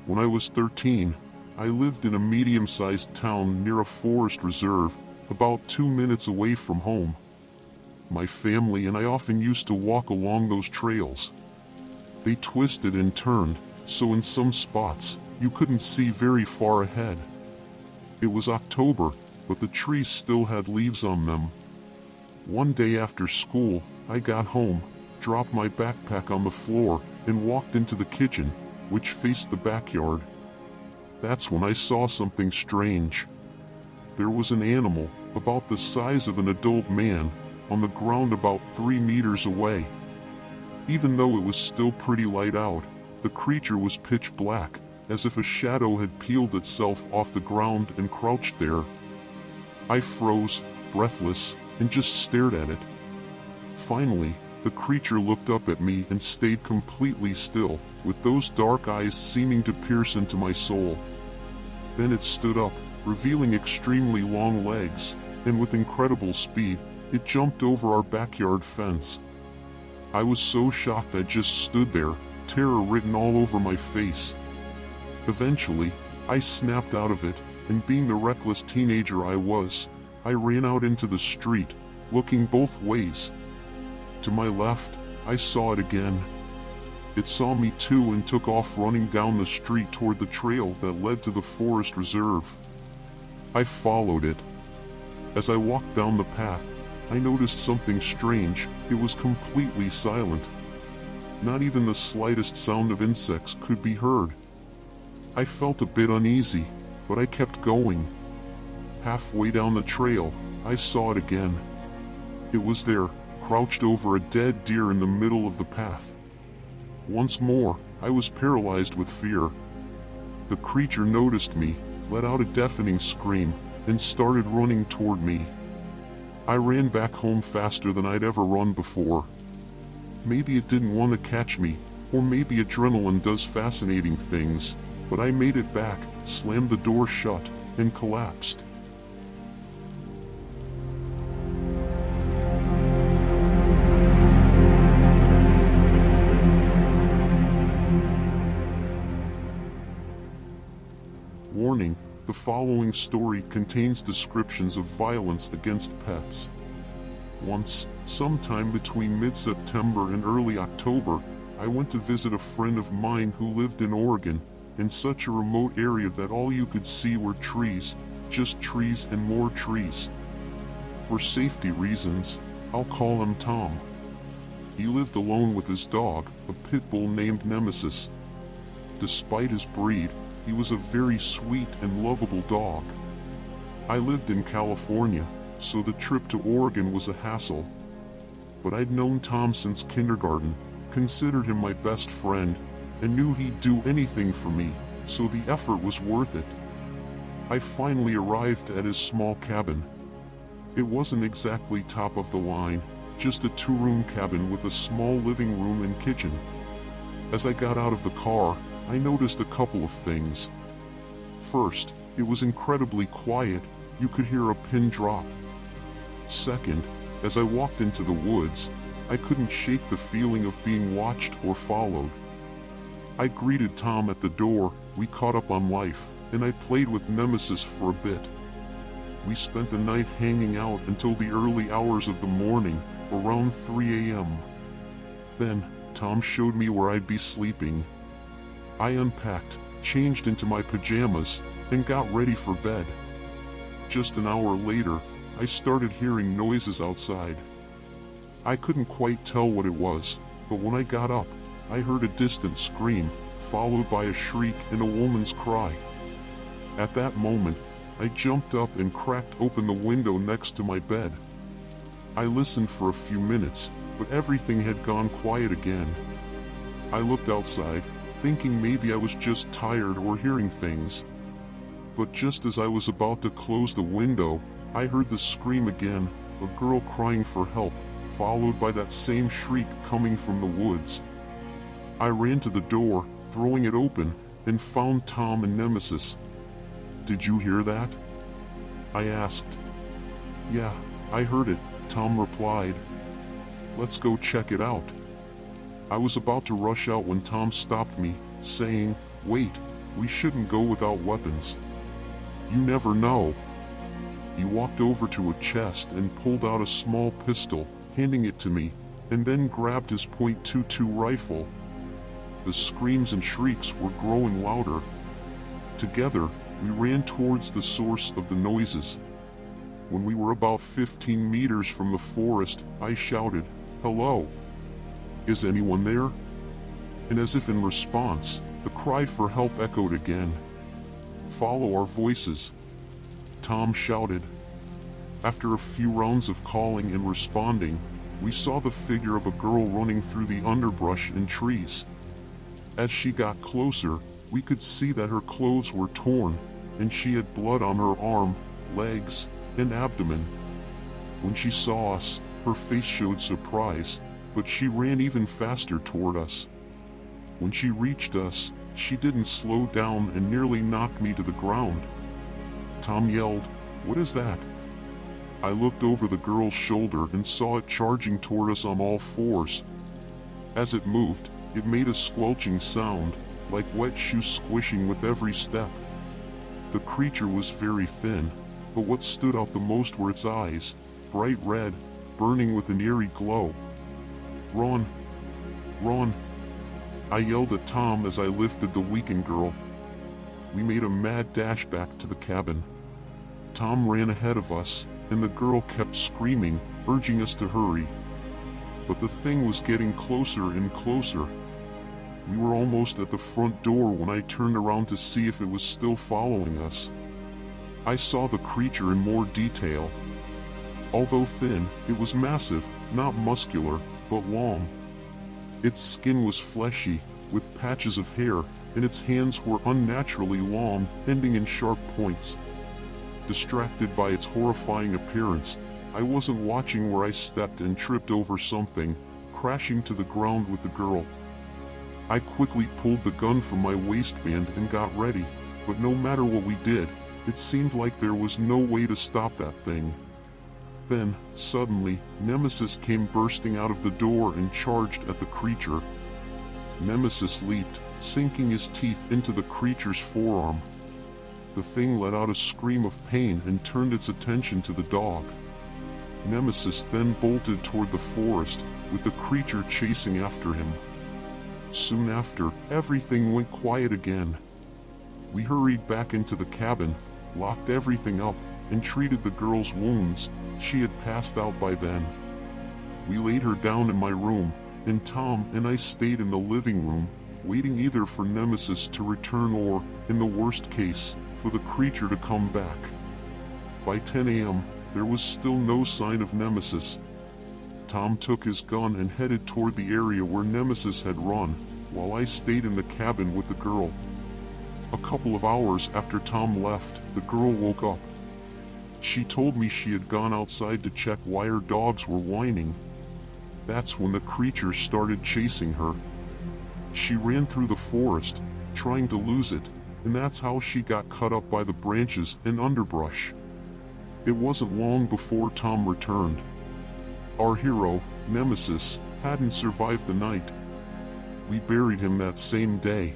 When I was 13, I lived in a medium-sized town near a forest reserve, about 2 minutes away from home. My family and I often used to walk along those trails. They twisted and turned, so in some spots, you couldn't see very far ahead. It was October, but the trees still had leaves on them. One day after school, I got home, dropped my backpack on the floor, and walked into the kitchen, which faced the backyard. That's when I saw something strange. There was an animal, about the size of an adult man, on the ground about 3 meters away. Even though it was still pretty light out, the creature was pitch black, as if a shadow had peeled itself off the ground and crouched there. I froze, breathless, and just stared at it. Finally, the creature looked up at me and stayed completely still, with those dark eyes seeming to pierce into my soul. Then it stood up, revealing extremely long legs, and with incredible speed, it jumped over our backyard fence. I was so shocked I just stood there, terror written all over my face. Eventually, I snapped out of it, and being the reckless teenager I was, I ran out into the street, looking both ways. To my left, I saw it again. It saw me too and took off running down the street toward the trail that led to the forest reserve. I followed it. As I walked down the path, I noticed something strange. It was completely silent. Not even the slightest sound of insects could be heard. I felt a bit uneasy, but I kept going. Halfway down the trail, I saw it again. It was there, crouched over a dead deer in the middle of the path. Once more, I was paralyzed with fear. The creature noticed me, let out a deafening scream, and started running toward me. I ran back home faster than I'd ever run before. Maybe it didn't want to catch me, or maybe adrenaline does fascinating things, but I made it back, slammed the door shut, and collapsed. Warning: the following story contains descriptions of violence against pets. Once, sometime between mid-September and early October, I went to visit a friend of mine who lived in Oregon, in such a remote area that all you could see were trees, just trees and more trees. For safety reasons, I'll call him Tom. He lived alone with his dog, a pit bull named Nemesis. Despite his breed, he was a very sweet and lovable dog. I lived in California, so the trip to Oregon was a hassle. But I'd known Tom since kindergarten, considered him my best friend, and knew he'd do anything for me, so the effort was worth it. I finally arrived at his small cabin. It wasn't exactly top of the line, just a 2-room cabin with a small living room and kitchen. As I got out of the car, I noticed a couple of things. First, it was incredibly quiet, you could hear a pin drop. Second, as I walked into the woods, I couldn't shake the feeling of being watched or followed. I greeted Tom at the door, we caught up on life, and I played with Nemesis for a bit. We spent the night hanging out until the early hours of the morning, around 3 a.m. Then, Tom showed me where I'd be sleeping. I unpacked, changed into my pajamas, and got ready for bed. Just an hour later, I started hearing noises outside. I couldn't quite tell what it was, but when I got up, I heard a distant scream, followed by a shriek and a woman's cry. At that moment, I jumped up and cracked open the window next to my bed. I listened for a few minutes, but everything had gone quiet again. I looked outside, thinking maybe I was just tired or hearing things. But just as I was about to close the window, I heard the scream again, a girl crying for help, followed by that same shriek coming from the woods. I ran to the door, throwing it open, and found Tom and Nemesis. "Did you hear that?" I asked. "Yeah, I heard it," Tom replied. "Let's go check it out." I was about to rush out when Tom stopped me, saying, "Wait, We shouldn't go without weapons. You never know." He walked over to a chest and pulled out a small pistol, handing it to me, and then grabbed his .22 rifle. The screams and shrieks were growing louder. Together, we ran towards the source of the noises. When we were about 15 meters from the forest, I shouted, "Hello? Is anyone there?" And as if in response, the cry for help echoed again. "Follow our voices," Tom shouted. After a few rounds of calling and responding, we saw the figure of a girl running through the underbrush and trees. As she got closer, we could see that her clothes were torn, and she had blood on her arm, legs, and abdomen. When she saw us, her face showed surprise, but she ran even faster toward us. When she reached us, she didn't slow down and nearly knocked me to the ground. Tom yelled, "What is that?" I looked over the girl's shoulder and saw it charging toward us on all fours. As it moved, it made a squelching sound, like wet shoes squishing with every step. The creature was very thin, but what stood out the most were its eyes, bright red, burning with an eerie glow. "Run! Run!" I yelled at Tom as I lifted the weakened girl. We made a mad dash back to the cabin. Tom ran ahead of us, and the girl kept screaming, urging us to hurry. But the thing was getting closer and closer. We were almost at the front door when I turned around to see if it was still following us. I saw the creature in more detail. Although thin, it was massive, not muscular, but long. Its skin was fleshy, with patches of hair, and its hands were unnaturally long, ending in sharp points. Distracted by its horrifying appearance, I wasn't watching where I stepped and tripped over something, crashing to the ground with the girl. I quickly pulled the gun from my waistband and got ready, but no matter what we did, it seemed like there was no way to stop that thing. Then, suddenly, Nemesis came bursting out of the door and charged at the creature. Nemesis leaped, sinking his teeth into the creature's forearm. The thing let out a scream of pain and turned its attention to the dog. Nemesis then bolted toward the forest, with the creature chasing after him. Soon after, everything went quiet again. We hurried back into the cabin, locked everything up, and treated the girl's wounds. She had passed out by then. We laid her down in my room, and Tom and I stayed in the living room, waiting either for Nemesis to return or, in the worst case, for the creature to come back. By 10 a.m., there was still no sign of Nemesis. Tom took his gun and headed toward the area where Nemesis had run, while I stayed in the cabin with the girl. A couple of hours after Tom left, the girl woke up. She told me she had gone outside to check why her dogs were whining. That's when the creature started chasing her. She ran through the forest, trying to lose it, and that's how she got cut up by the branches and underbrush. It wasn't long before Tom returned. Our hero, Nemesis, hadn't survived the night. We buried him that same day.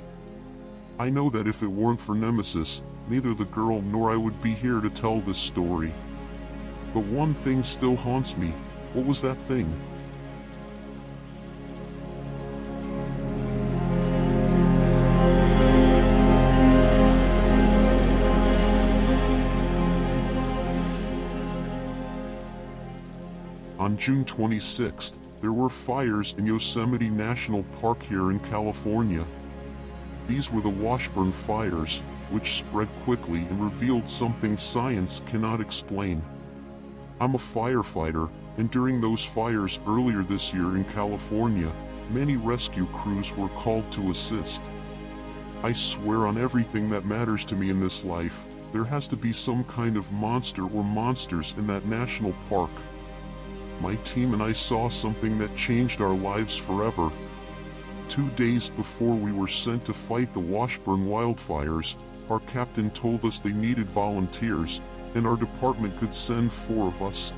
I know that if it weren't for Nemesis, neither the girl nor I would be here to tell this story. But one thing still haunts me. What was that thing? On June 26th, there were fires in Yosemite National Park here in California. These were the Washburn fires, which spread quickly and revealed something science cannot explain. I'm a firefighter, and during those fires earlier this year in California, many rescue crews were called to assist. I swear on everything that matters to me in this life, there has to be some kind of monster or monsters in that national park. My team and I saw something that changed our lives forever. 2 days before we were sent to fight the Washburn wildfires, our captain told us they needed volunteers, and our department could send 4 of us.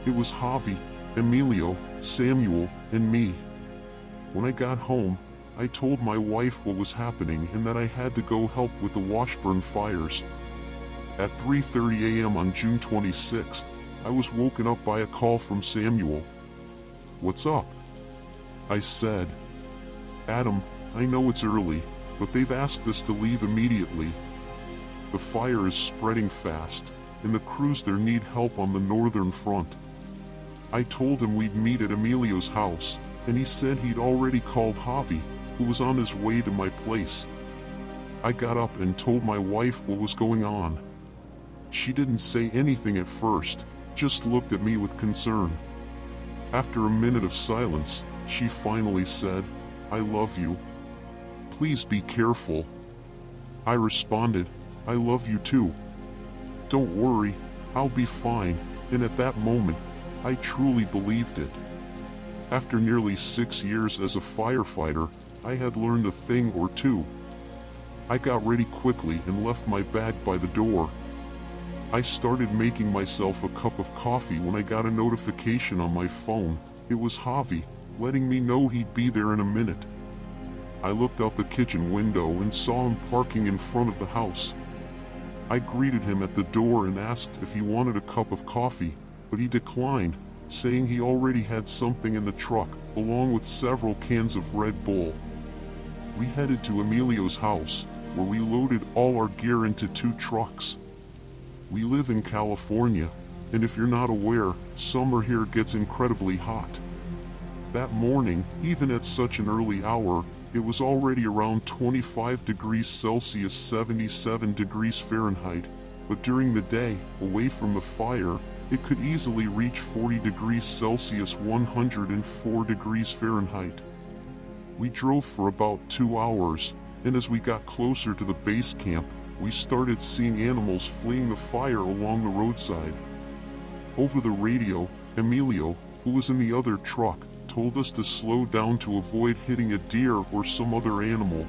It was Javi, Emilio, Samuel, and me. When I got home, I told my wife what was happening and that I had to go help with the Washburn fires. At 3:30 a.m. on June 26th, I was woken up by a call from Samuel. "What's up?" I said. "Adam, I know it's early, but they've asked us to leave immediately. The fire is spreading fast, and the crews there need help on the northern front." I told him we'd meet at Emilio's house, and he said he'd already called Javi, who was on his way to my place. I got up and told my wife what was going on. She didn't say anything at first, just looked at me with concern. After a minute of silence, she finally said, "I love you. Please be careful." I responded, "I love you too. Don't worry, I'll be fine," and at that moment, I truly believed it. After nearly 6 years as a firefighter, I had learned a thing or two. I got ready quickly and left my bag by the door. I started making myself a cup of coffee when I got a notification on my phone. It was Javi, letting me know he'd be there in a minute. I looked out the kitchen window and saw him parking in front of the house. I greeted him at the door and asked if he wanted a cup of coffee, but he declined, saying he already had something in the truck, along with several cans of Red Bull. We headed to Emilio's house, where we loaded all our gear into 2 trucks. We live in California, and if you're not aware, summer here gets incredibly hot. That morning, even at such an early hour, it was already around 25 degrees Celsius, 77 degrees Fahrenheit, but during the day, away from the fire, it could easily reach 40 degrees Celsius, 104 degrees Fahrenheit. We drove for about 2 hours, and as we got closer to the base camp, we started seeing animals fleeing the fire along the roadside. Over the radio, Emilio, who was in the other truck, told us to slow down to avoid hitting a deer or some other animal.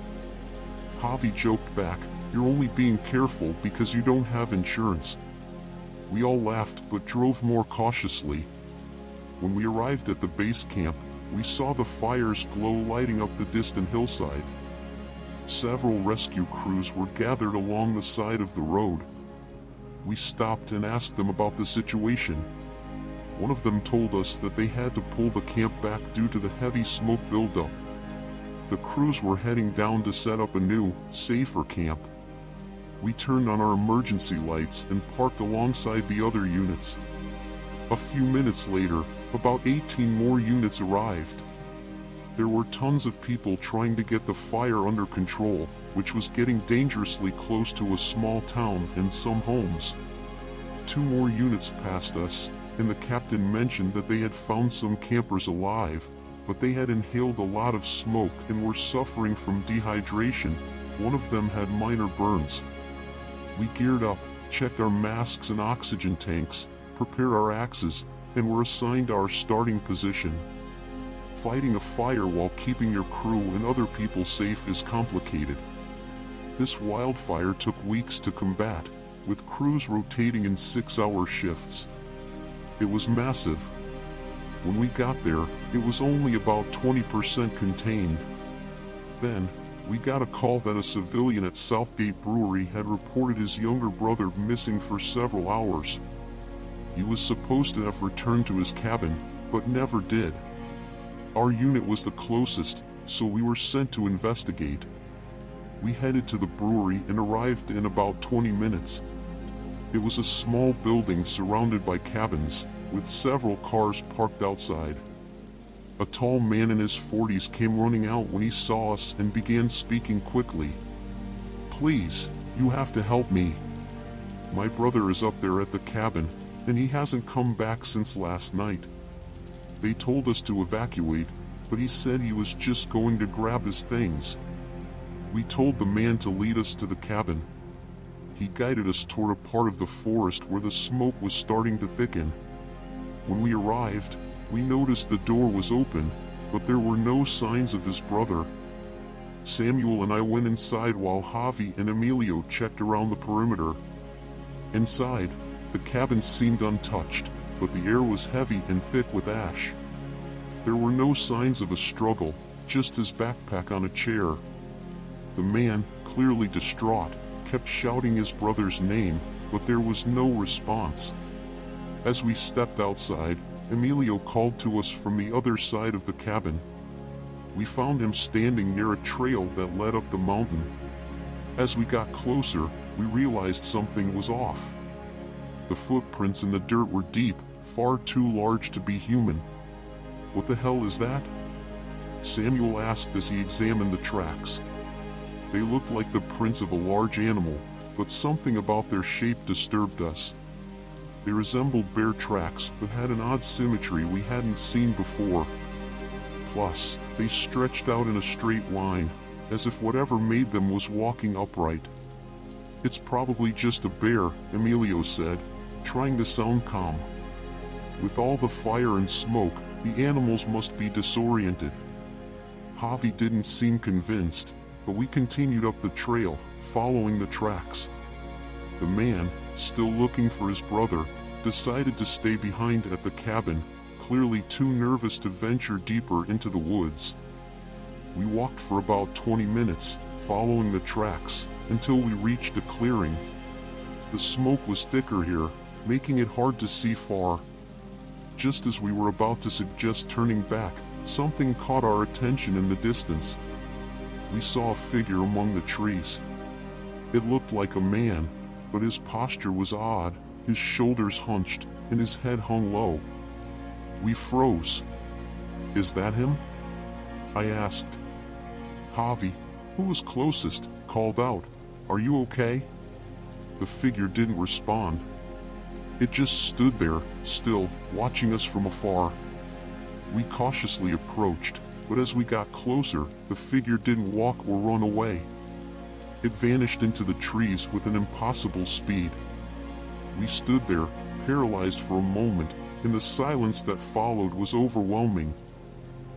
Javi joked back, "You're only being careful because you don't have insurance." We all laughed but drove more cautiously. When we arrived at the base camp, we saw the fire's glow lighting up the distant hillside. Several rescue crews were gathered along the side of the road. We stopped and asked them about the situation. One of them told us that they had to pull the camp back due to the heavy smoke buildup. The crews were heading down to set up a new, safer camp. We turned on our emergency lights and parked alongside the other units. A few minutes later, about 18 more units arrived. There were tons of people trying to get the fire under control, which was getting dangerously close to a small town and some homes. 2 more units passed us, and the captain mentioned that they had found some campers alive, but they had inhaled a lot of smoke and were suffering from dehydration. One of them had minor burns. We geared up, checked our masks and oxygen tanks, prepared our axes, and were assigned our starting position. Fighting a fire while keeping your crew and other people safe is complicated. This wildfire took weeks to combat, with crews rotating in 6-hour shifts. It was massive. When we got there, it was only about 20% contained. Then, we got a call that a civilian at Southgate Brewery had reported his younger brother missing for several hours. He was supposed to have returned to his cabin, but never did. Our unit was the closest, so we were sent to investigate. We headed to the brewery and arrived in about 20 minutes. It was a small building surrounded by cabins, with several cars parked outside. A tall man in his 40s came running out when he saw us and began speaking quickly. "Please, you have to help me. My brother is up there at the cabin, and he hasn't come back since last night." They told us to evacuate, but he said he was just going to grab his things. We told the man to lead us to the cabin. He guided us toward a part of the forest where the smoke was starting to thicken. When we arrived, we noticed the door was open, but there were no signs of his brother. Samuel and I went inside while Javi and Emilio checked around the perimeter. Inside, the cabin seemed untouched, but the air was heavy and thick with ash. There were no signs of a struggle, just his backpack on a chair. The man, clearly distraught, kept shouting his brother's name, but there was no response. As we stepped outside, Emilio called to us from the other side of the cabin. We found him standing near a trail that led up the mountain. As we got closer, we realized something was off. The footprints in the dirt were deep, far too large to be human. "What the hell is that?" Samuel asked as he examined the tracks. They looked like the prints of a large animal, but something about their shape disturbed us. They resembled bear tracks, but had an odd symmetry we hadn't seen before. Plus, they stretched out in a straight line, as if whatever made them was walking upright. "It's probably just a bear," Emilio said, trying to sound calm. "With all the fire and smoke, the animals must be disoriented." Javi didn't seem convinced, but we continued up the trail, following the tracks. The man, still looking for his brother, decided to stay behind at the cabin, clearly too nervous to venture deeper into the woods. We walked for about 20 minutes, following the tracks, until we reached a clearing. The smoke was thicker here, making it hard to see far. Just as we were about to suggest turning back, something caught our attention in the distance. We saw a figure among the trees. It looked like a man, but his posture was odd, his shoulders hunched, and his head hung low. We froze. "Is that him?" I asked. Javi, who was closest, called out, "Are you okay?" The figure didn't respond. It just stood there, still, watching us from afar. We cautiously approached, but as we got closer, the figure didn't walk or run away. It vanished into the trees with an impossible speed. We stood there, paralyzed for a moment, and the silence that followed was overwhelming.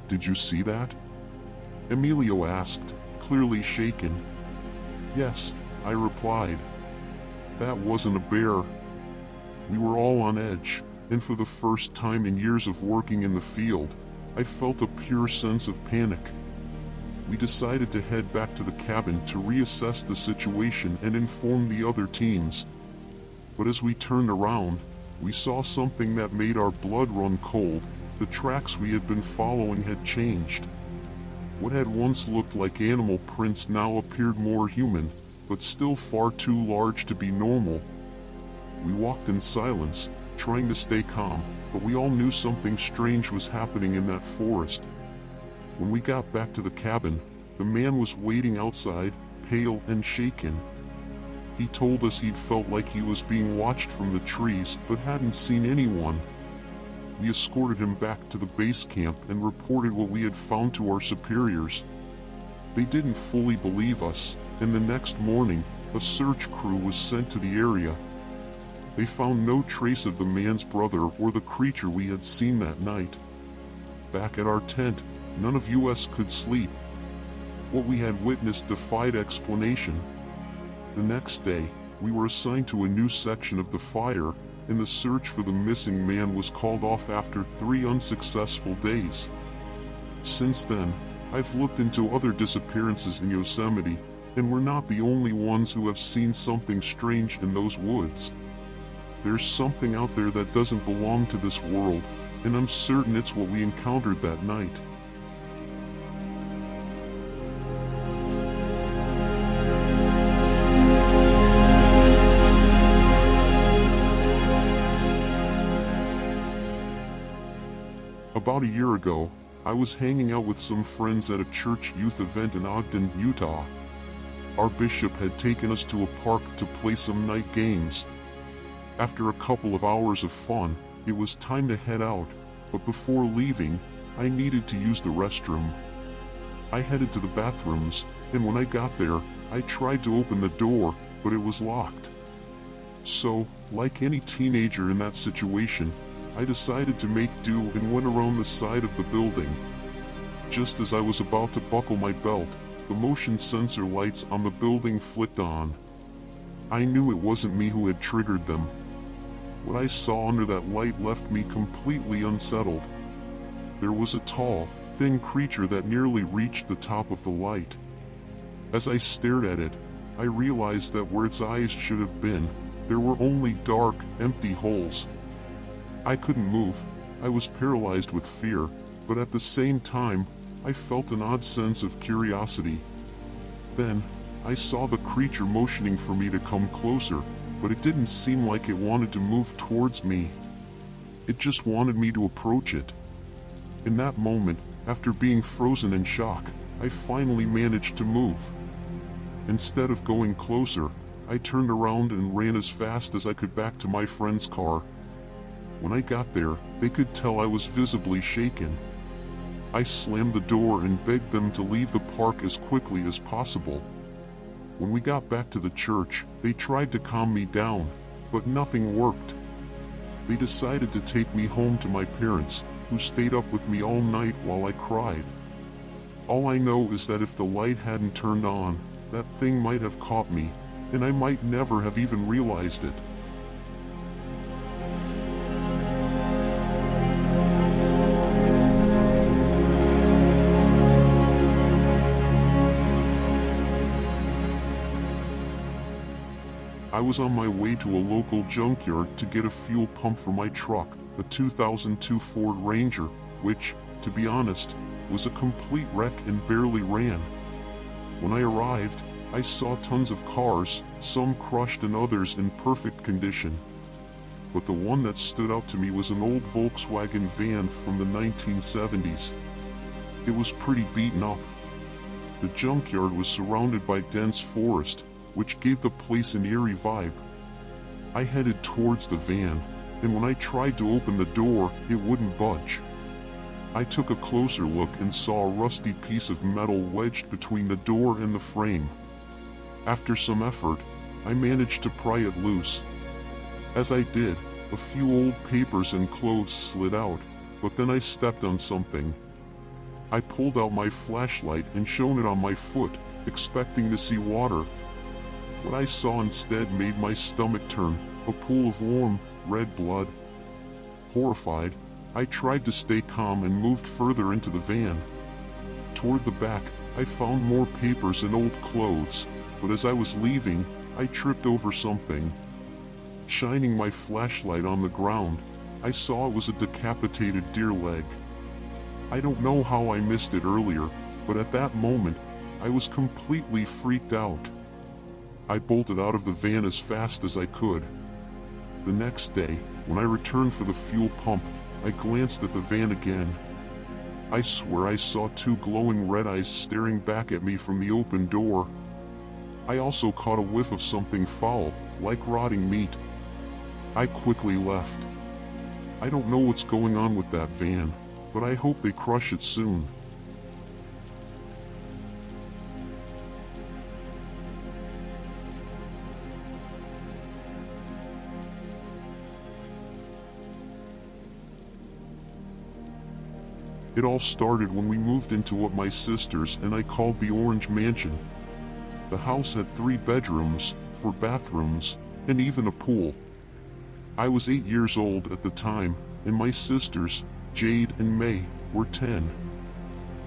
"Did you see that?" Emilio asked, clearly shaken. "Yes," I replied. "That wasn't a bear." We were all on edge, and for the first time in years of working in the field, I felt a pure sense of panic. We decided to head back to the cabin to reassess the situation and inform the other teams. But as we turned around, we saw something that made our blood run cold. The tracks we had been following had changed. What had once looked like animal prints now appeared more human, but still far too large to be normal. We walked in silence, trying to stay calm, but we all knew something strange was happening in that forest. When we got back to the cabin, the man was waiting outside, pale and shaken. He told us he'd felt like he was being watched from the trees but hadn't seen anyone. We escorted him back to the base camp and reported what we had found to our superiors. They didn't fully believe us, and the next morning, a search crew was sent to the area. They found no trace of the man's brother or the creature we had seen that night. Back at our tent, none of us could sleep. What we had witnessed defied explanation. The next day, we were assigned to a new section of the fire, and the search for the missing man was called off after 3 unsuccessful days. Since then, I've looked into other disappearances in Yosemite, and we're not the only ones who have seen something strange in those woods. There's something out there that doesn't belong to this world, and I'm certain it's what we encountered that night. About a year ago, I was hanging out with some friends at a church youth event in Ogden, Utah. Our bishop had taken us to a park to play some night games. After a couple of hours of fun, it was time to head out, but before leaving, I needed to use the restroom. I headed to the bathrooms, and when I got there, I tried to open the door, but it was locked. So, like any teenager in that situation, I decided to make do and went around the side of the building. Just as I was about to buckle my belt, the motion sensor lights on the building flicked on. I knew it wasn't me who had triggered them. What I saw under that light left me completely unsettled. There was a tall, thin creature that nearly reached the top of the light. As I stared at it, I realized that where its eyes should have been, there were only dark, empty holes. I couldn't move. I was paralyzed with fear, but at the same time, I felt an odd sense of curiosity. Then, I saw the creature motioning for me to come closer, but it didn't seem like it wanted to move towards me. It just wanted me to approach it. In that moment, after being frozen in shock, I finally managed to move. Instead of going closer, I turned around and ran as fast as I could back to my friend's car. When I got there, they could tell I was visibly shaken. I slammed the door and begged them to leave the park as quickly as possible. When we got back to the church, they tried to calm me down, but nothing worked. They decided to take me home to my parents, who stayed up with me all night while I cried. All I know is that if the light hadn't turned on, that thing might have caught me, and I might never have even realized it. I was on my way to a local junkyard to get a fuel pump for my truck, a 2002 Ford Ranger, which, to be honest, was a complete wreck and barely ran. When I arrived, I saw tons of cars, some crushed and others in perfect condition. But the one that stood out to me was an old Volkswagen van from the 1970s. It was pretty beaten up. The junkyard was surrounded by dense forest, which gave the place an eerie vibe. I headed towards the van, and when I tried to open the door, it wouldn't budge. I took a closer look and saw a rusty piece of metal wedged between the door and the frame. After some effort, I managed to pry it loose. As I did, a few old papers and clothes slid out, but then I stepped on something. I pulled out my flashlight and shone it on my foot, expecting to see water. What I saw instead made my stomach turn, a pool of warm, red blood. Horrified, I tried to stay calm and moved further into the van. Toward the back, I found more papers and old clothes, but as I was leaving, I tripped over something. Shining my flashlight on the ground, I saw it was a decapitated deer leg. I don't know how I missed it earlier, but at that moment, I was completely freaked out. I bolted out of the van as fast as I could. The next day, when I returned for the fuel pump, I glanced at the van again. I swear I saw two glowing red eyes staring back at me from the open door. I also caught a whiff of something foul, like rotting meat. I quickly left. I don't know what's going on with that van, but I hope they crush it soon. It all started when we moved into what my sisters and I called the Orange Mansion. The house had 3 bedrooms, 4 bathrooms, and even a pool. I was 8 years old at the time, and my sisters, Jade and May, were 10.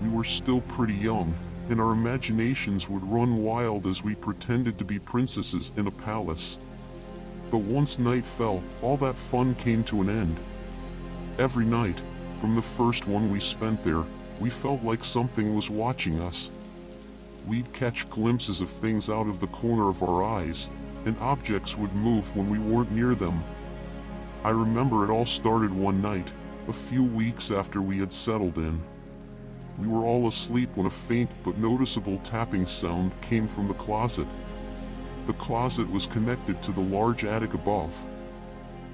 We were still pretty young, and our imaginations would run wild as we pretended to be princesses in a palace. But once night fell, all that fun came to an end. Every night, from the first one we spent there, we felt like something was watching us. We'd catch glimpses of things out of the corner of our eyes, and objects would move when we weren't near them. I remember it all started one night, a few weeks after we had settled in. We were all asleep when a faint but noticeable tapping sound came from the closet. The closet was connected to the large attic above.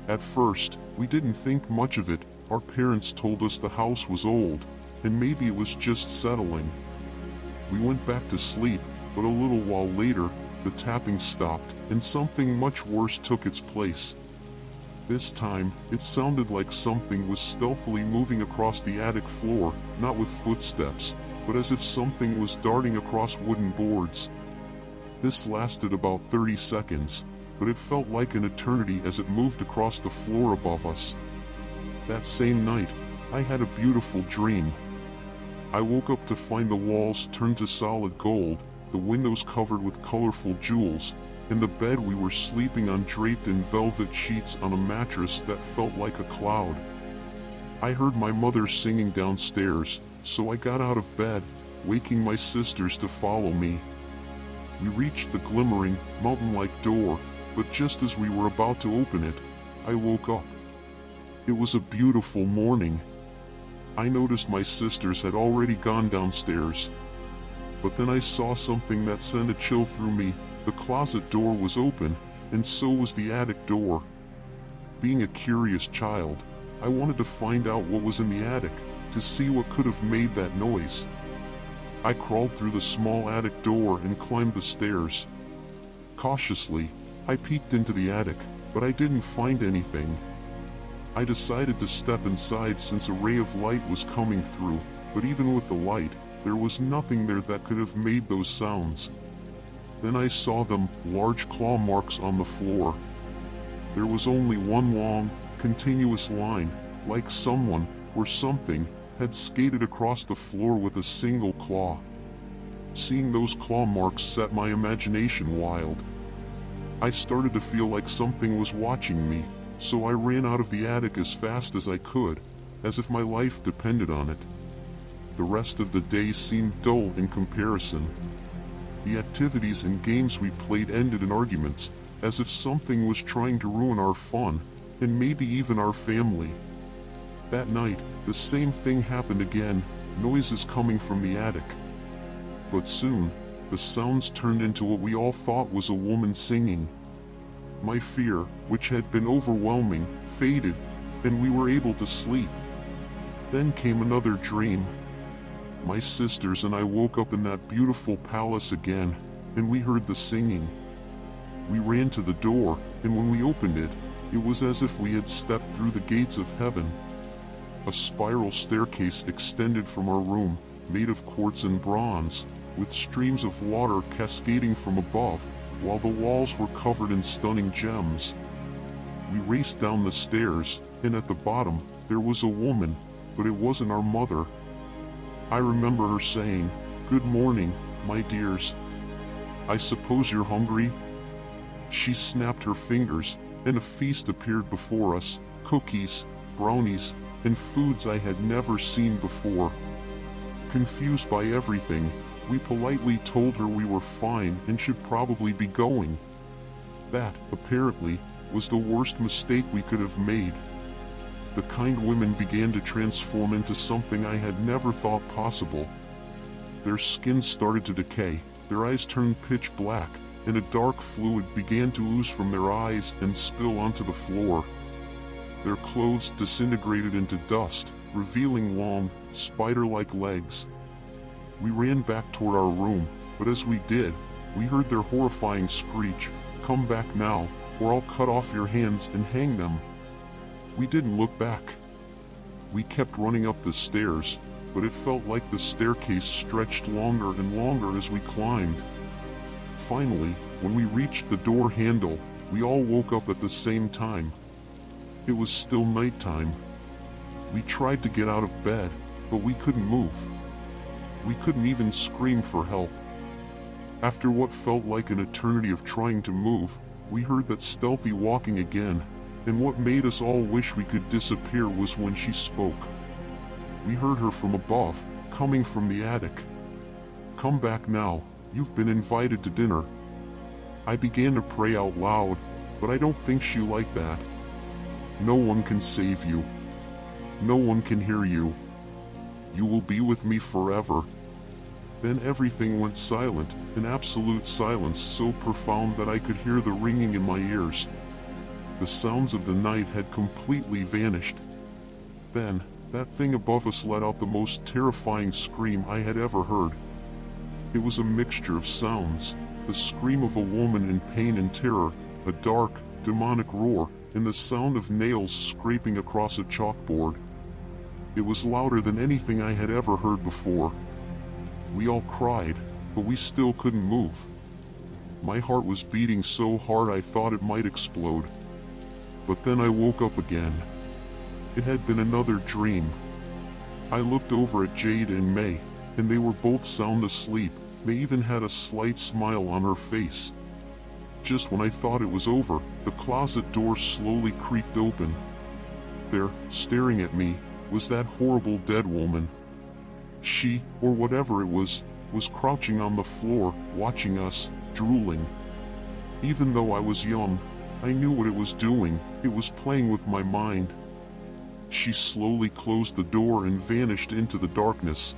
At first, we didn't think much of it. Our parents told us the house was old, and maybe it was just settling. We went back to sleep, but a little while later, the tapping stopped, and something much worse took its place. This time, it sounded like something was stealthily moving across the attic floor, not with footsteps, but as if something was darting across wooden boards. This lasted about 30 seconds, but it felt like an eternity as it moved across the floor above us. That same night, I had a beautiful dream. I woke up to find the walls turned to solid gold, the windows covered with colorful jewels, and the bed we were sleeping on draped in velvet sheets on a mattress that felt like a cloud. I heard my mother singing downstairs, so I got out of bed, waking my sisters to follow me. We reached the glimmering, mountain-like door, but just as we were about to open it, I woke up. It was a beautiful morning. I noticed my sisters had already gone downstairs. But then I saw something that sent a chill through me. The closet door was open, and so was the attic door. Being a curious child, I wanted to find out what was in the attic, to see what could have made that noise. I crawled through the small attic door and climbed the stairs. Cautiously, I peeked into the attic, but I didn't find anything. I decided to step inside since a ray of light was coming through, but even with the light, there was nothing there that could have made those sounds. Then I saw them, large claw marks on the floor. There was only one long, continuous line, like someone, or something, had skated across the floor with a single claw. Seeing those claw marks set my imagination wild. I started to feel like something was watching me, so I ran out of the attic as fast as I could, as if my life depended on it. The rest of the day seemed dull in comparison. The activities and games we played ended in arguments, as if something was trying to ruin our fun, and maybe even our family. That night, the same thing happened again, noises coming from the attic. But soon, the sounds turned into what we all thought was a woman singing. My fear, which had been overwhelming, faded, and we were able to sleep. Then came another dream. My sisters and I woke up in that beautiful palace again, and we heard the singing. We ran to the door, and when we opened it, it was as if we had stepped through the gates of heaven. A spiral staircase extended from our room, made of quartz and bronze, with streams of water cascading from above, while the walls were covered in stunning gems. We raced down the stairs, and at the bottom, there was a woman, but it wasn't our mother. I remember her saying, "Good morning, my dears. I suppose you're hungry?" She snapped her fingers, and a feast appeared before us, cookies, brownies, and foods I had never seen before. Confused by everything, we politely told her we were fine and should probably be going. That, apparently, was the worst mistake we could have made. The kind women began to transform into something I had never thought possible. Their skin started to decay, their eyes turned pitch black, and a dark fluid began to ooze from their eyes and spill onto the floor. Their clothes disintegrated into dust, revealing long, spider-like legs. We ran back toward our room, but as we did, we heard their horrifying screech, "Come back now, or I'll cut off your hands and hang them." We didn't look back. We kept running up the stairs, but it felt like the staircase stretched longer and longer as we climbed. Finally, when we reached the door handle, we all woke up at the same time. It was still nighttime. We tried to get out of bed, but we couldn't move. We couldn't even scream for help. After what felt like an eternity of trying to move, we heard that stealthy walking again, and what made us all wish we could disappear was when she spoke. We heard her from above, coming from the attic. "Come back now, you've been invited to dinner." I began to pray out loud, but I don't think she liked that. "No one can save you. No one can hear you. You will be with me forever." Then everything went silent, an absolute silence so profound that I could hear the ringing in my ears. The sounds of the night had completely vanished. Then, that thing above us let out the most terrifying scream I had ever heard. It was a mixture of sounds, the scream of a woman in pain and terror, a dark, demonic roar, and the sound of nails scraping across a chalkboard. It was louder than anything I had ever heard before. We all cried, but we still couldn't move. My heart was beating so hard I thought it might explode. But then I woke up again. It had been another dream. I looked over at Jade and May, and they were both sound asleep. May even had a slight smile on her face. Just when I thought it was over, the closet door slowly creaked open. There, staring at me, was that horrible dead woman. She, or whatever it was crouching on the floor, watching us, drooling. Even though I was young, I knew what it was doing. It was playing with my mind. She slowly closed the door and vanished into the darkness.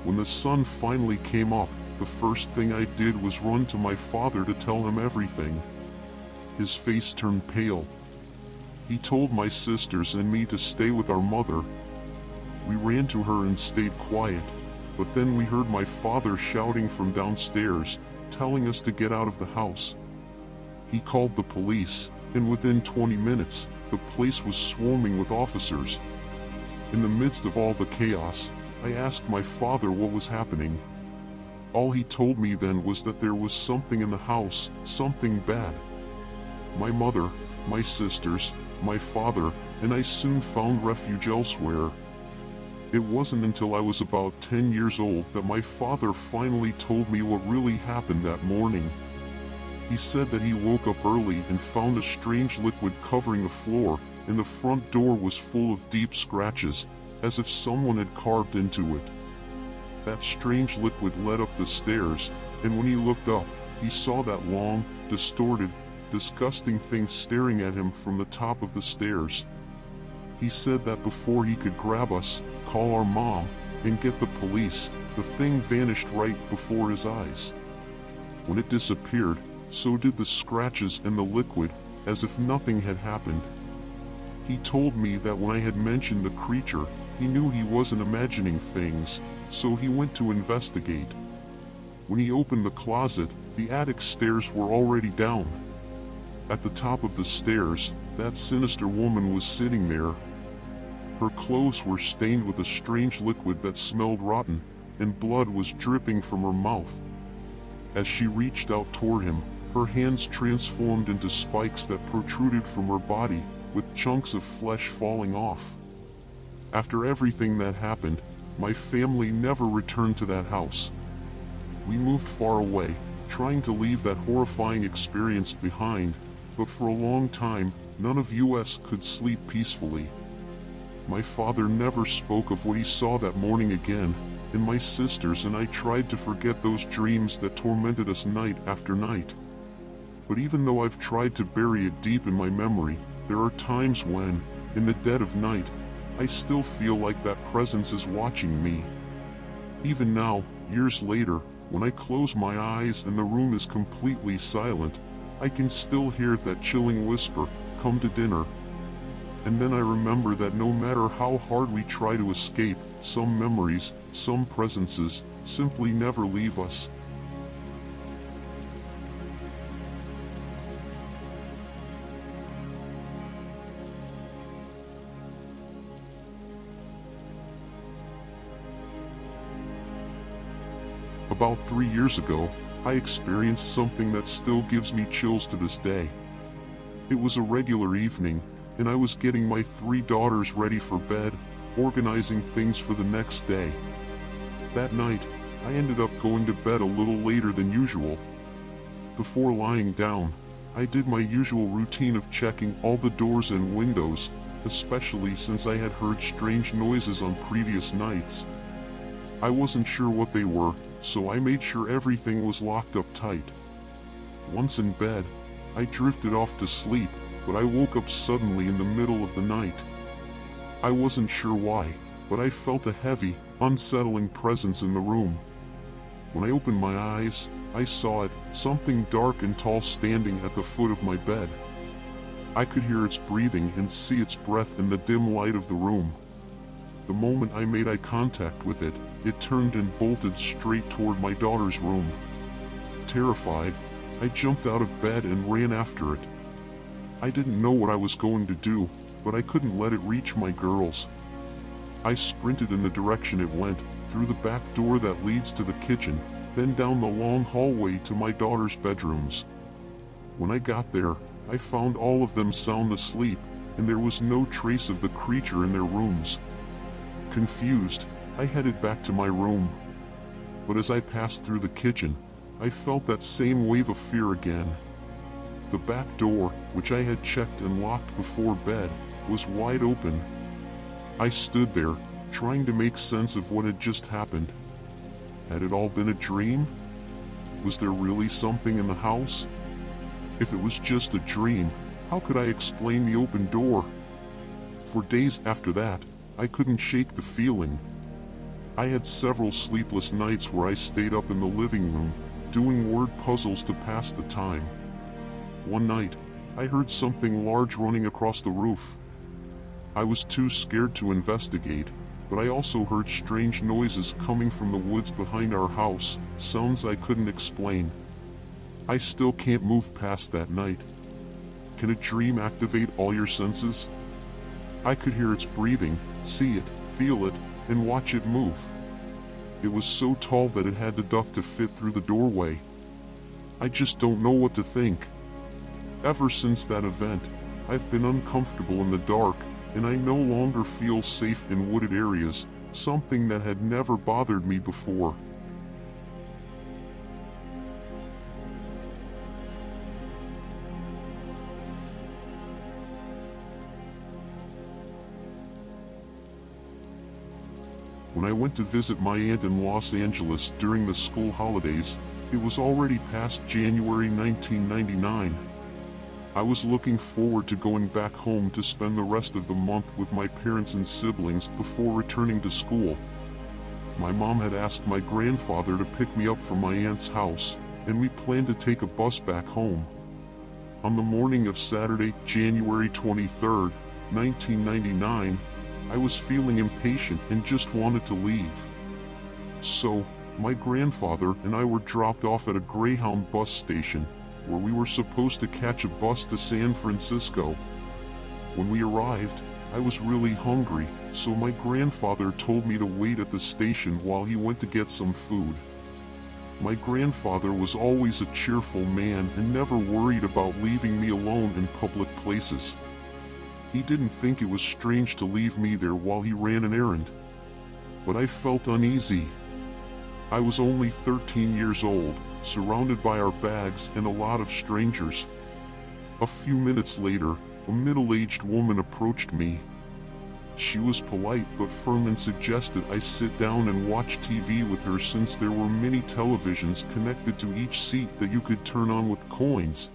When the sun finally came up, the first thing I did was run to my father to tell him everything. His face turned pale. He told my sisters and me to stay with our mother. We ran to her and stayed quiet, but then we heard my father shouting from downstairs, telling us to get out of the house. He called the police, and within 20 minutes, the place was swarming with officers. In the midst of all the chaos, I asked my father what was happening. All he told me then was that there was something in the house, something bad. My mother, my sisters, my father, and I soon found refuge elsewhere. It wasn't until I was about 10 years old that my father finally told me what really happened that morning. He said that he woke up early and found a strange liquid covering the floor, and the front door was full of deep scratches, as if someone had carved into it. That strange liquid led up the stairs, and when he looked up, he saw that long, distorted, disgusting thing staring at him from the top of the stairs. He said that before he could grab us, call our mom, and get the police, the thing vanished right before his eyes. When it disappeared, so did the scratches and the liquid, as if nothing had happened. He told me that when I had mentioned the creature, he knew he wasn't imagining things, so he went to investigate. When he opened the closet, the attic stairs were already down. At the top of the stairs, that sinister woman was sitting there. Her clothes were stained with a strange liquid that smelled rotten, and blood was dripping from her mouth. As she reached out toward him, her hands transformed into spikes that protruded from her body, with chunks of flesh falling off. After everything that happened, my family never returned to that house. We moved far away, trying to leave that horrifying experience behind, but for a long time, none of us could sleep peacefully. My father never spoke of what he saw that morning again, and my sisters and I tried to forget those dreams that tormented us night after night. But even though I've tried to bury it deep in my memory, there are times when, in the dead of night, I still feel like that presence is watching me. Even now, years later, when I close my eyes and the room is completely silent, I can still hear that chilling whisper, "Come to dinner." And then I remember that no matter how hard we try to escape, some memories, some presences, simply never leave us. About 3 years ago, I experienced something that still gives me chills to this day. It was a regular evening, and I was getting my 3 daughters ready for bed, organizing things for the next day. That night, I ended up going to bed a little later than usual. Before lying down, I did my usual routine of checking all the doors and windows, especially since I had heard strange noises on previous nights. I wasn't sure what they were, so I made sure everything was locked up tight. Once in bed, I drifted off to sleep, but I woke up suddenly in the middle of the night. I wasn't sure why, but I felt a heavy, unsettling presence in the room. When I opened my eyes, I saw it, something dark and tall standing at the foot of my bed. I could hear its breathing and see its breath in the dim light of the room. The moment I made eye contact with it, it turned and bolted straight toward my daughter's room. Terrified, I jumped out of bed and ran after it. I didn't know what I was going to do, but I couldn't let it reach my girls. I sprinted in the direction it went, through the back door that leads to the kitchen, then down the long hallway to my daughter's bedrooms. When I got there, I found all of them sound asleep, and there was no trace of the creature in their rooms. Confused, I headed back to my room. But as I passed through the kitchen, I felt that same wave of fear again. The back door, which I had checked and locked before bed, was wide open. I stood there, trying to make sense of what had just happened. Had it all been a dream? Was there really something in the house? If it was just a dream, how could I explain the open door? For days after that, I couldn't shake the feeling. I had several sleepless nights where I stayed up in the living room, doing word puzzles to pass the time. One night, I heard something large running across the roof. I was too scared to investigate, but I also heard strange noises coming from the woods behind our house, sounds I couldn't explain. I still can't move past that night. Can a dream activate all your senses? I could hear its breathing, see it, feel it, and watch it move. It was so tall that it had to duck to fit through the doorway. I just don't know what to think. Ever since that event, I've been uncomfortable in the dark, and I no longer feel safe in wooded areas, something that had never bothered me before. When I went to visit my aunt in Los Angeles during the school holidays, it was already past January 1999. I was looking forward to going back home to spend the rest of the month with my parents and siblings before returning to school. My mom had asked my grandfather to pick me up from my aunt's house, and we planned to take a bus back home. On the morning of Saturday, January 23, 1999, I was feeling impatient and just wanted to leave. So, my grandfather and I were dropped off at a Greyhound bus station, where we were supposed to catch a bus to San Francisco. When we arrived, I was really hungry, so my grandfather told me to wait at the station while he went to get some food. My grandfather was always a cheerful man and never worried about leaving me alone in public places. He didn't think it was strange to leave me there while he ran an errand. But I felt uneasy. I was only 13 years old, surrounded by our bags and a lot of strangers. A few minutes later, a middle-aged woman approached me. She was polite but firm and suggested I sit down and watch TV with her since there were many televisions connected to each seat that you could turn on with coins.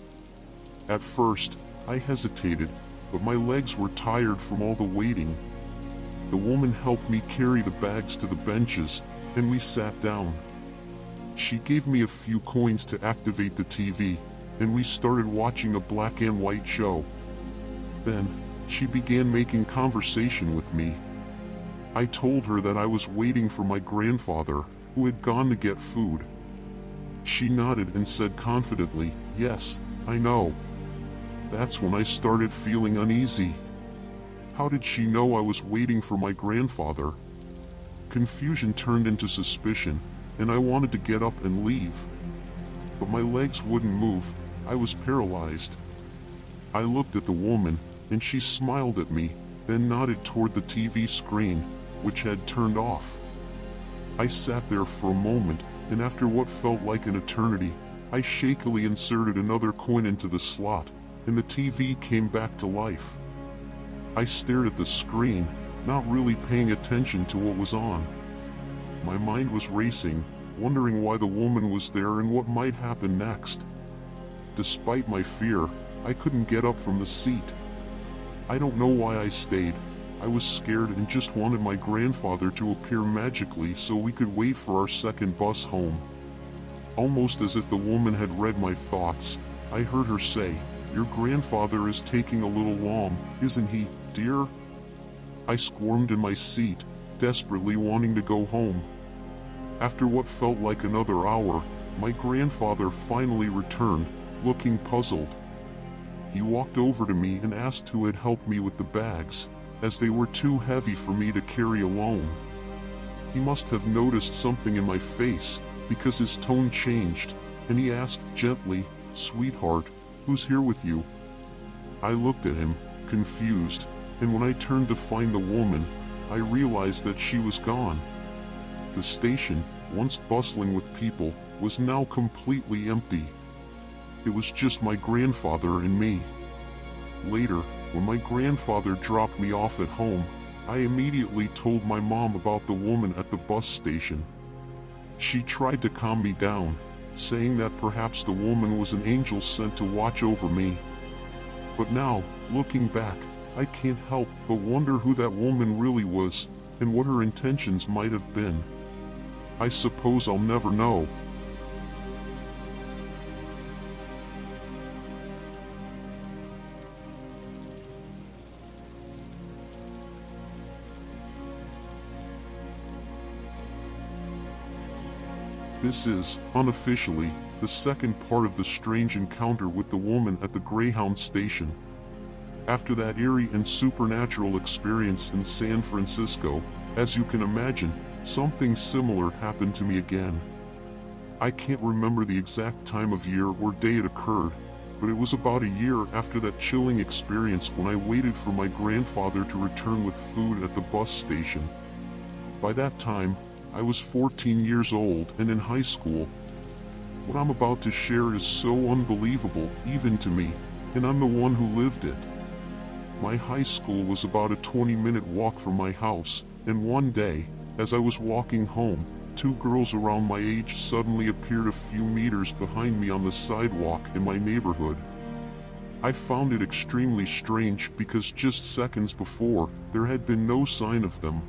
At first, I hesitated, but my legs were tired from all the waiting. The woman helped me carry the bags to the benches, and we sat down. She gave me a few coins to activate the TV, and we started watching a black and white show. Then, she began making conversation with me. I told her that I was waiting for my grandfather, who had gone to get food. She nodded and said confidently, "Yes, I know." That's when I started feeling uneasy. How did she know I was waiting for my grandfather? Confusion turned into suspicion, and I wanted to get up and leave. But my legs wouldn't move. I was paralyzed. I looked at the woman, and she smiled at me, then nodded toward the TV screen, which had turned off. I sat there for a moment, and after what felt like an eternity, I shakily inserted another coin into the slot, and the TV came back to life. I stared at the screen, not really paying attention to what was on. My mind was racing, wondering why the woman was there and what might happen next. Despite my fear, I couldn't get up from the seat. I don't know why I stayed. I was scared and just wanted my grandfather to appear magically so we could wait for our second bus home. Almost as if the woman had read my thoughts, I heard her say, "Your grandfather is taking a little long, isn't he, dear?" I squirmed in my seat, desperately wanting to go home. After what felt like another hour, my grandfather finally returned, looking puzzled. He walked over to me and asked who had helped me with the bags, as they were too heavy for me to carry alone. He must have noticed something in my face, because his tone changed, and he asked gently, "Sweetheart, who's here with you?" I looked at him, confused, and when I turned to find the woman, I realized that she was gone. The station, once bustling with people, was now completely empty. It was just my grandfather and me. Later, when my grandfather dropped me off at home, I immediately told my mom about the woman at the bus station. She tried to calm me down, saying that perhaps the woman was an angel sent to watch over me. But now, looking back, I can't help but wonder who that woman really was, and what her intentions might have been. I suppose I'll never know. This is, unofficially, the second part of the strange encounter with the woman at the Greyhound station. After that eerie and supernatural experience in San Francisco, as you can imagine, something similar happened to me again. I can't remember the exact time of year or day it occurred, but it was about a year after that chilling experience when I waited for my grandfather to return with food at the bus station. By that time, I was 14 years old and in high school. What I'm about to share is so unbelievable, even to me, and I'm the one who lived it. My high school was about a 20-minute walk from my house, and one day, as I was walking home, two girls around my age suddenly appeared a few meters behind me on the sidewalk in my neighborhood. I found it extremely strange because just seconds before, there had been no sign of them.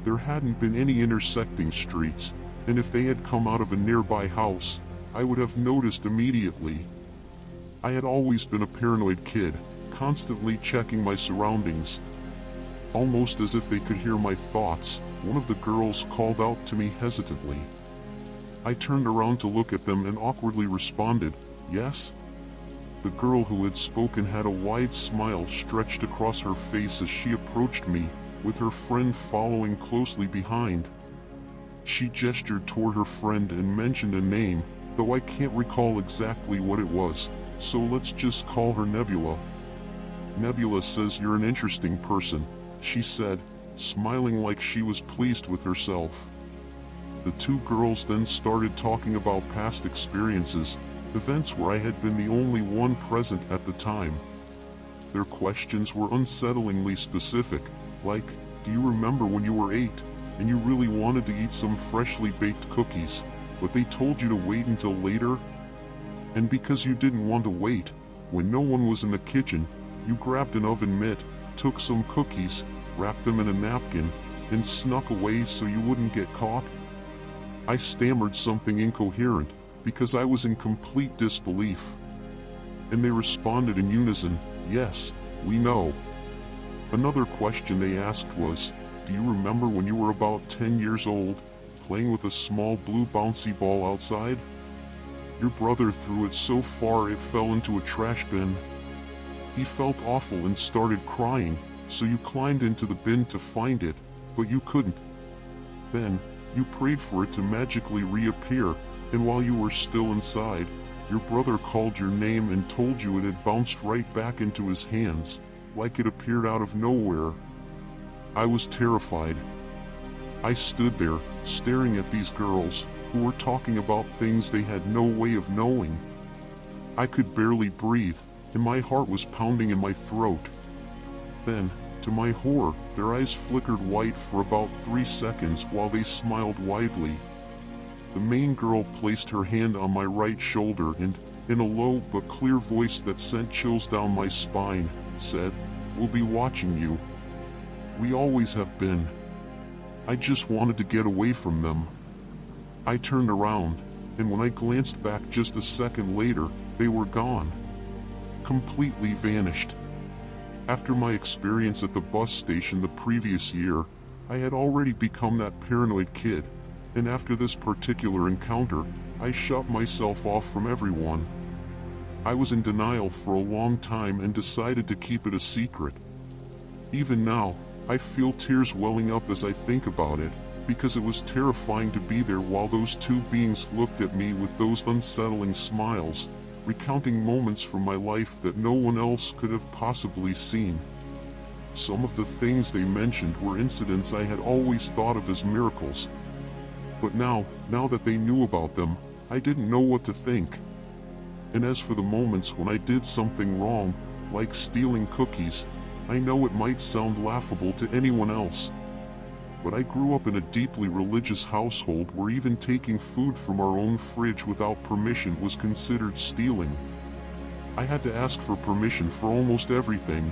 There hadn't been any intersecting streets, and if they had come out of a nearby house, I would have noticed immediately. I had always been a paranoid kid, constantly checking my surroundings. Almost as if they could hear my thoughts, one of the girls called out to me hesitantly. I turned around to look at them and awkwardly responded, "Yes?" The girl who had spoken had a wide smile stretched across her face as she approached me, with her friend following closely behind. She gestured toward her friend and mentioned a name, though I can't recall exactly what it was, so let's just call her Nebula. "Nebula says you're an interesting person," she said, smiling like she was pleased with herself. The two girls then started talking about past experiences, events where I had been the only one present at the time. Their questions were unsettlingly specific, like, "Do you remember when you were 8, and you really wanted to eat some freshly baked cookies, but they told you to wait until later? And because you didn't want to wait, when no one was in the kitchen, you grabbed an oven mitt, took some cookies, wrapped them in a napkin, and snuck away so you wouldn't get caught?" I stammered something incoherent, because I was in complete disbelief. And they responded in unison, "Yes, we know." Another question they asked was, "Do you remember when you were about 10 years old, playing with a small blue bouncy ball outside? Your brother threw it so far it fell into a trash bin. He felt awful and started crying, so you climbed into the bin to find it, but you couldn't. Then, you prayed for it to magically reappear, and while you were still inside, your brother called your name and told you it had bounced right back into his hands, like it appeared out of nowhere." I was terrified. I stood there, staring at these girls, who were talking about things they had no way of knowing. I could barely breathe, and my heart was pounding in my throat. Then, to my horror, their eyes flickered white for about 3 seconds while they smiled widely. The main girl placed her hand on my right shoulder and, in a low but clear voice that sent chills down my spine, said, "We'll be watching you. We always have been." I just wanted to get away from them. I turned around, and when I glanced back just a second later, they were gone. Completely vanished. After my experience at the bus station the previous year, I had already become that paranoid kid, and after this particular encounter, I shut myself off from everyone. I was in denial for a long time and decided to keep it a secret. Even now, I feel tears welling up as I think about it, because it was terrifying to be there while those two beings looked at me with those unsettling smiles, recounting moments from my life that no one else could have possibly seen. Some of the things they mentioned were incidents I had always thought of as miracles. But now that they knew about them, I didn't know what to think. And as for the moments when I did something wrong, like stealing cookies, I know it might sound laughable to anyone else. But I grew up in a deeply religious household where even taking food from our own fridge without permission was considered stealing. I had to ask for permission for almost everything.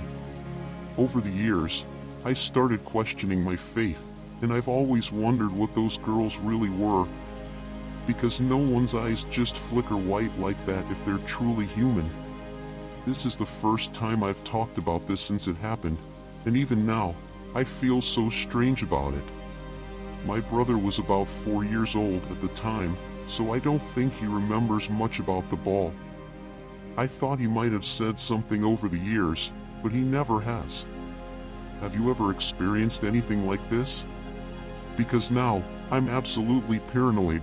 Over the years, I started questioning my faith, and I've always wondered what those girls really were. Because no one's eyes just flicker white like that if they're truly human. This is the first time I've talked about this since it happened, and even now, I feel so strange about it. My brother was about 4 years old at the time, so I don't think he remembers much about the ball. I thought he might have said something over the years, but he never has. Have you ever experienced anything like this? Because now, I'm absolutely paranoid.